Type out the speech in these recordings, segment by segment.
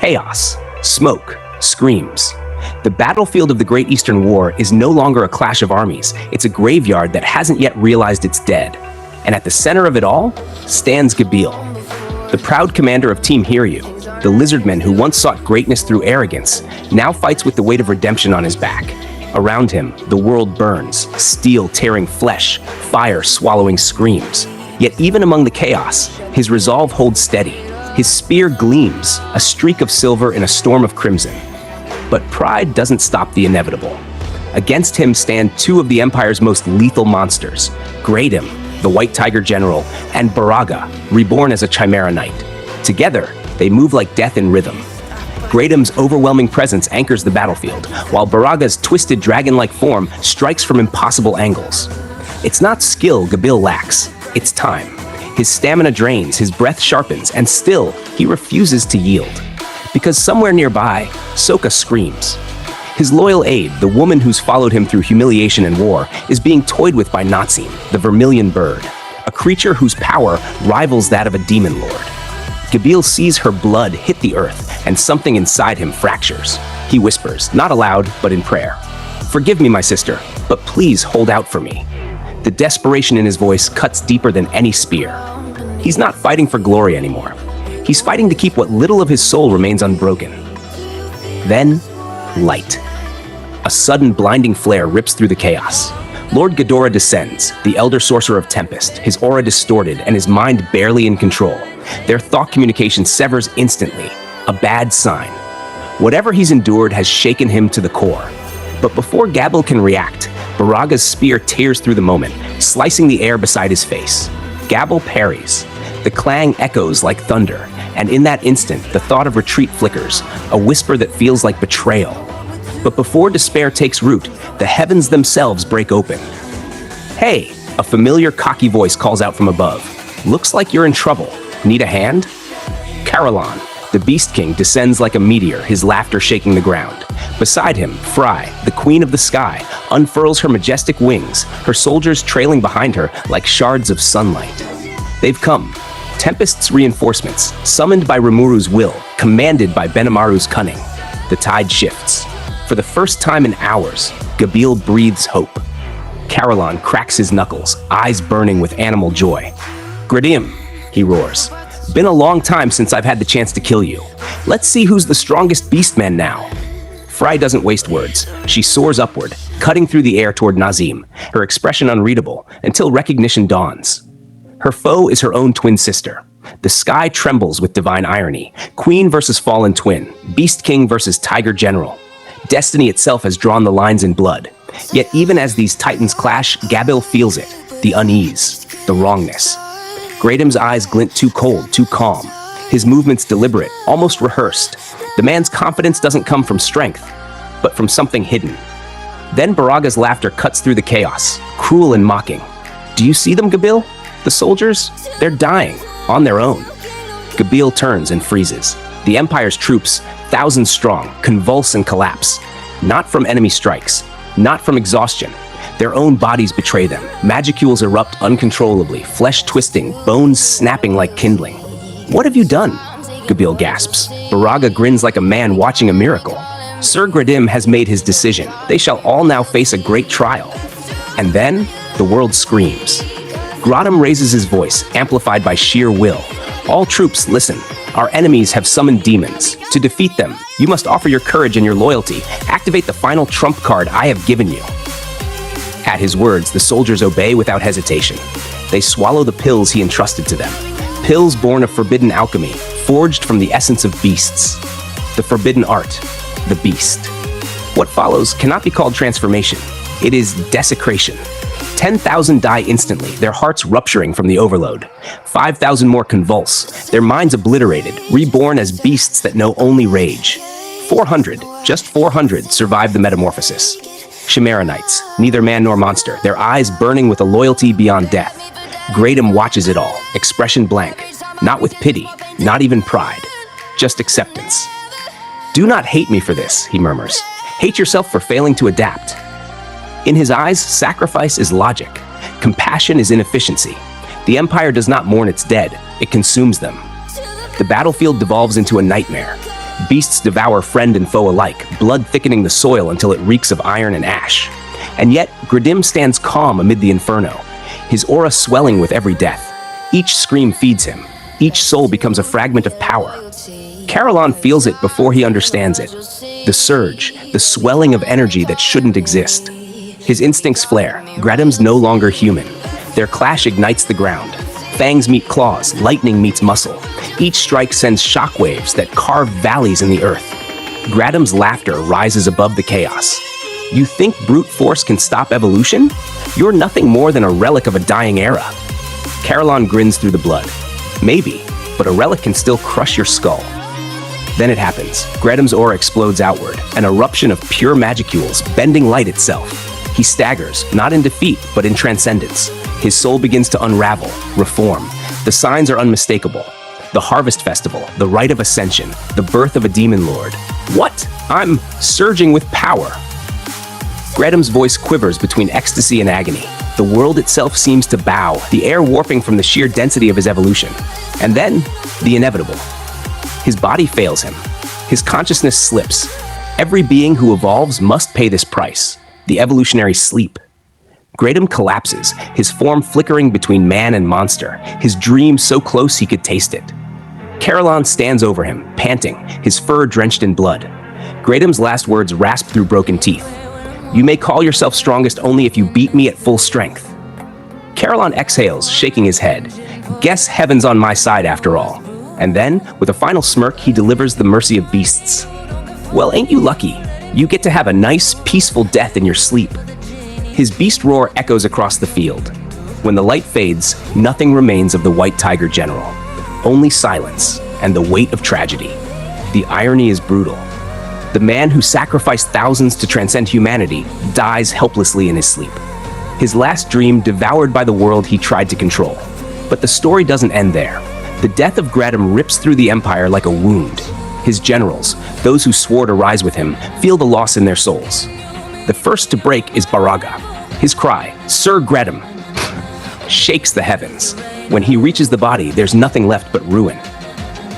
Chaos, smoke, screams. The battlefield of the Great Eastern War is no longer a clash of armies. It's a graveyard that hasn't yet realized it's dead. And at the center of it all stands Gabil, the proud commander of Team Hiryu. The lizardman who once sought greatness through arrogance now fights with the weight of redemption on his back. Around him, the world burns, steel tearing flesh, fire swallowing screams. Yet even among the chaos, his resolve holds steady. His spear gleams, a streak of silver in a storm of crimson. But pride doesn't stop the inevitable. Against him stand two of the Empire's most lethal monsters, Gradim, the White Tiger General, and Baraga, reborn as a Chimera Knight. Together, they move like death in rhythm. Gradim's overwhelming presence anchors the battlefield, while Baraga's twisted dragon-like form strikes from impossible angles. It's not skill Gabil lacks, it's time. His stamina drains, his breath sharpens, and still, he refuses to yield. Because somewhere nearby, Sokka screams. His loyal aide, the woman who's followed him through humiliation and war, is being toyed with by Natsim, the vermilion bird, a creature whose power rivals that of a demon lord. Gabil sees her blood hit the earth, and something inside him fractures. He whispers, not aloud, but in prayer. "Forgive me, my sister, but please hold out for me." The desperation in his voice cuts deeper than any spear. He's not fighting for glory anymore. He's fighting to keep what little of his soul remains unbroken. Then, light. A sudden blinding flare rips through the chaos. Lord Ghidorah descends, the elder sorcerer of Tempest, his aura distorted and his mind barely in control. Their thought communication severs instantly, a bad sign. Whatever he's endured has shaken him to the core. But before Gabil can react, Baraga's spear tears through the moment, slicing the air beside his face. Gabil parries. The clang echoes like thunder, and in that instant, the thought of retreat flickers, a whisper that feels like betrayal. But before despair takes root, the heavens themselves break open. "Hey!" A familiar, cocky voice calls out from above. "Looks like you're in trouble. Need a hand?" Carillon, the Beast King, descends like a meteor, his laughter shaking the ground. Beside him, Frey, the Queen of the Sky, unfurls her majestic wings, her soldiers trailing behind her like shards of sunlight. They've come. Tempest's reinforcements, summoned by Rimuru's will, commanded by Benimaru's cunning. The tide shifts. For the first time in hours, Gabil breathes hope. Carillon cracks his knuckles, eyes burning with animal joy. "Gradim," he roars. "Been a long time since I've had the chance to kill you. Let's see who's the strongest beastman now." Frey doesn't waste words. She soars upward, cutting through the air toward Nazim, her expression unreadable, until recognition dawns. Her foe is her own twin sister. The sky trembles with divine irony. Queen versus fallen twin, Beast King versus Tiger General. Destiny itself has drawn the lines in blood. Yet even as these titans clash, Gabil feels it, the unease, the wrongness. Gradim's eyes glint too cold, too calm. His movements deliberate, almost rehearsed. The man's confidence doesn't come from strength, but from something hidden. Then Baraga's laughter cuts through the chaos, cruel and mocking. "Do you see them, Gabil? The soldiers? They're dying, on their own." Gabil turns and freezes. The Empire's troops, thousands strong, convulse and collapse. Not from enemy strikes, not from exhaustion. Their own bodies betray them. Magicules erupt uncontrollably, flesh twisting, bones snapping like kindling. "What have you done?" Gabil gasps. Baraga grins like a man watching a miracle. Sir Gradim has made his decision. They shall all now face a great trial. And then, the world screams. Gradim raises his voice, amplified by sheer will. "All troops, listen. Our enemies have summoned demons. To defeat them, you must offer your courage and your loyalty. Activate the final trump card I have given you." At his words, the soldiers obey without hesitation. They swallow the pills he entrusted to them. Pills born of forbidden alchemy, forged from the essence of beasts. The forbidden art, the beast. What follows cannot be called transformation. It is desecration. 10,000 die instantly, their hearts rupturing from the overload. 5,000 more convulse, their minds obliterated, reborn as beasts that know only rage. 400, just 400, survive the metamorphosis. Chimera Knights, neither man nor monster, their eyes burning with a loyalty beyond death. Gradim watches it all, expression blank. Not with pity, not even pride, just acceptance. "Do not hate me for this," he murmurs. "Hate yourself for failing to adapt." In his eyes, sacrifice is logic. Compassion is inefficiency. The Empire does not mourn its dead, it consumes them. The battlefield devolves into a nightmare. Beasts devour friend and foe alike, blood thickening the soil until it reeks of iron and ash. And yet, Gradim stands calm amid the inferno, his aura swelling with every death. Each scream feeds him. Each soul becomes a fragment of power. Carillon feels it before he understands it. The surge, the swelling of energy that shouldn't exist. His instincts flare. Gradim's no longer human. Their clash ignites the ground. Fangs meet claws, lightning meets muscle. Each strike sends shockwaves that carve valleys in the earth. Gradim's laughter rises above the chaos. You think brute force can stop evolution? You're nothing more than a relic of a dying era. Carillon grins through the blood. Maybe, but a relic can still crush your skull. Then it happens. Gradim's aura explodes outward, an eruption of pure magicules, bending light itself. He staggers, not in defeat, but in transcendence. His soul begins to unravel, reform. The signs are unmistakable. The harvest festival, the rite of ascension, the birth of a demon lord. What? I'm surging with power. Gradim's voice quivers between ecstasy and agony. The world itself seems to bow, the air warping from the sheer density of his evolution. And then, the inevitable. His body fails him. His consciousness slips. Every being who evolves must pay this price, the evolutionary sleep. Gradim collapses, his form flickering between man and monster, his dream so close he could taste it. Carillon stands over him, panting, his fur drenched in blood. Gradim's last words rasp through broken teeth. You may call yourself strongest only if you beat me at full strength. Carillon exhales, shaking his head. Guess heaven's on my side after all. And then, with a final smirk, he delivers the mercy of beasts. Well, ain't you lucky? You get to have a nice, peaceful death in your sleep. His beast roar echoes across the field. When the light fades, nothing remains of the White Tiger General. Only silence and the weight of tragedy. The irony is brutal. The man who sacrificed thousands to transcend humanity dies helplessly in his sleep. His last dream devoured by the world he tried to control. But the story doesn't end there. The death of Gradim rips through the Empire like a wound. His generals, those who swore to rise with him, feel the loss in their souls. The first to break is Baraga. His cry, "Sir Gradim," shakes the heavens. When he reaches the body, there's nothing left but ruin.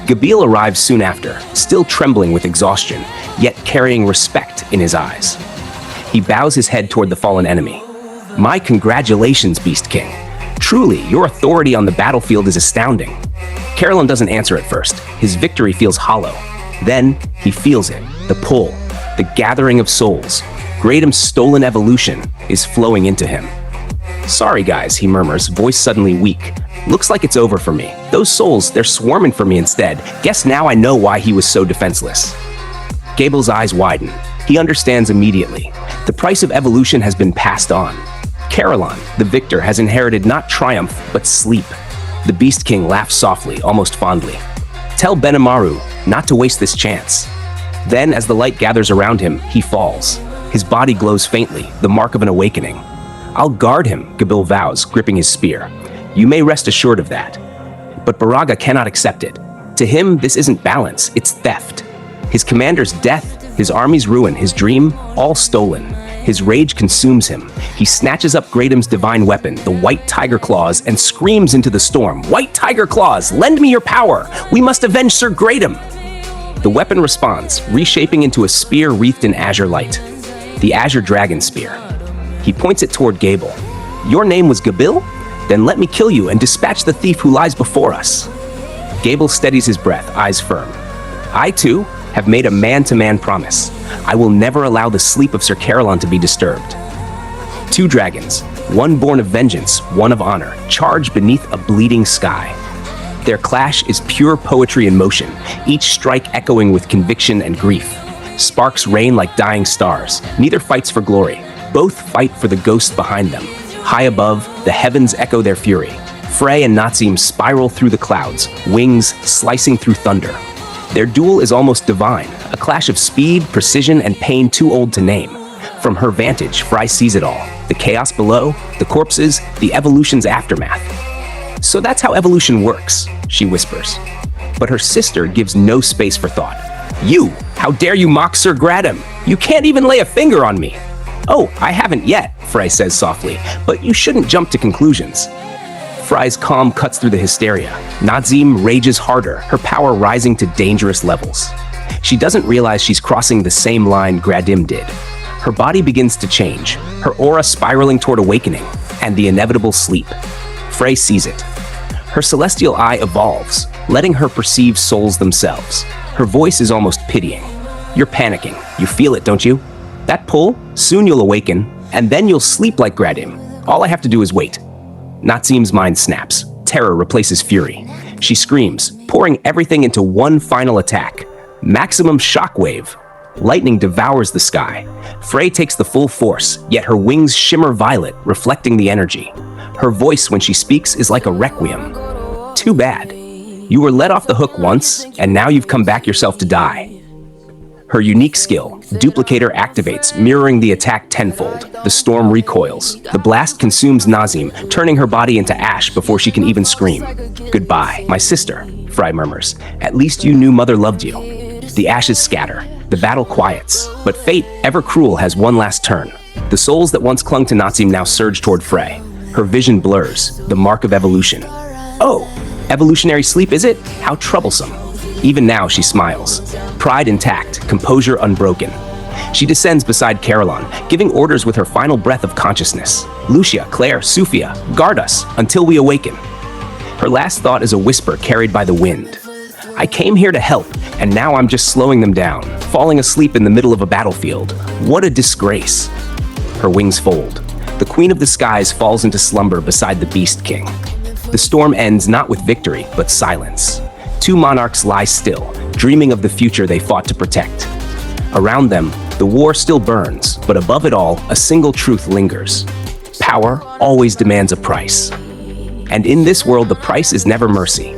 Gabil arrives soon after, still trembling with exhaustion, yet carrying respect in his eyes. He bows his head toward the fallen enemy. My congratulations, Beast King. Truly, your authority on the battlefield is astounding. Carillon doesn't answer at first. His victory feels hollow. Then, he feels it, the pull, the gathering of souls. Gradim's stolen evolution is flowing into him. Sorry guys, he murmurs, voice suddenly weak. Looks like it's over for me. Those souls, they're swarming for me instead. Guess now I know why he was so defenseless. Gable's eyes widen. He understands immediately. The price of evolution has been passed on. Carillon, the victor, has inherited not triumph, but sleep. The Beast King laughs softly, almost fondly. Tell Benimaru not to waste this chance. Then, as the light gathers around him, he falls. His body glows faintly, the mark of an awakening. I'll guard him, Gabil vows, gripping his spear. You may rest assured of that. But Baraga cannot accept it. To him, this isn't balance, it's theft. His commander's death, his army's ruin, his dream, all stolen. His rage consumes him. He snatches up Gradim's divine weapon, the White Tiger Claws, and screams into the storm. White Tiger Claws, lend me your power! We must avenge Sir Gradim! The weapon responds, reshaping into a spear wreathed in azure light. The Azure Dragon Spear. He points it toward Gable. Your name was Gabil? Then let me kill you and dispatch the thief who lies before us. Gable steadies his breath, eyes firm. I, too, have made a man-to-man promise. I will never allow the sleep of Sir Carillon to be disturbed. Two dragons, one born of vengeance, one of honor, charge beneath a bleeding sky. Their clash is pure poetry in motion, each strike echoing with conviction and grief. Sparks rain like dying stars. Neither fights for glory. Both fight for the ghost behind them. High above, the heavens echo their fury. Frey and Nazim spiral through the clouds, wings slicing through thunder. Their duel is almost divine, a clash of speed, precision, and pain too old to name. From her vantage, Frey sees it all. The chaos below, the corpses, the evolution's aftermath. So that's how evolution works, she whispers. But her sister gives no space for thought. You! How dare you mock Sir Gradim? You can't even lay a finger on me! Oh, I haven't yet, Frey says softly, but you shouldn't jump to conclusions. Frey's calm cuts through the hysteria. Nazim rages harder, her power rising to dangerous levels. She doesn't realize she's crossing the same line Gradim did. Her body begins to change, her aura spiraling toward awakening, and the inevitable sleep. Frey sees it. Her celestial eye evolves, letting her perceive souls themselves. Her voice is almost pitying. You're panicking. You feel it, don't you? That pull? Soon you'll awaken, and then you'll sleep like Gradim. All I have to do is wait. Natsim's mind snaps. Terror replaces fury. She screams, pouring everything into one final attack. Maximum shockwave. Lightning devours the sky. Frey takes the full force, yet her wings shimmer violet, reflecting the energy. Her voice when she speaks is like a requiem. Too bad. You were let off the hook once, and now you've come back yourself to die. Her unique skill, Duplicator, activates, mirroring the attack tenfold. The storm recoils. The blast consumes Nazim, turning her body into ash before she can even scream. Goodbye, my sister, Frey murmurs. At least you knew Mother loved you. The ashes scatter. The battle quiets. But fate, ever cruel, has one last turn. The souls that once clung to Nazim now surge toward Frey. Her vision blurs, the mark of evolution. Oh, evolutionary sleep, is it? How troublesome. Even now, she smiles. Pride intact, composure unbroken. She descends beside Carillon, giving orders with her final breath of consciousness. Lucia, Claire, Sufia, guard us until we awaken. Her last thought is a whisper carried by the wind. I came here to help, and now I'm just slowing them down, falling asleep in the middle of a battlefield. What a disgrace. Her wings fold. The Queen of the Skies falls into slumber beside the Beast King. The storm ends not with victory, but silence. Two monarchs lie still, dreaming of the future they fought to protect. Around them, the war still burns, but above it all, a single truth lingers. Power always demands a price. And in this world, the price is never mercy.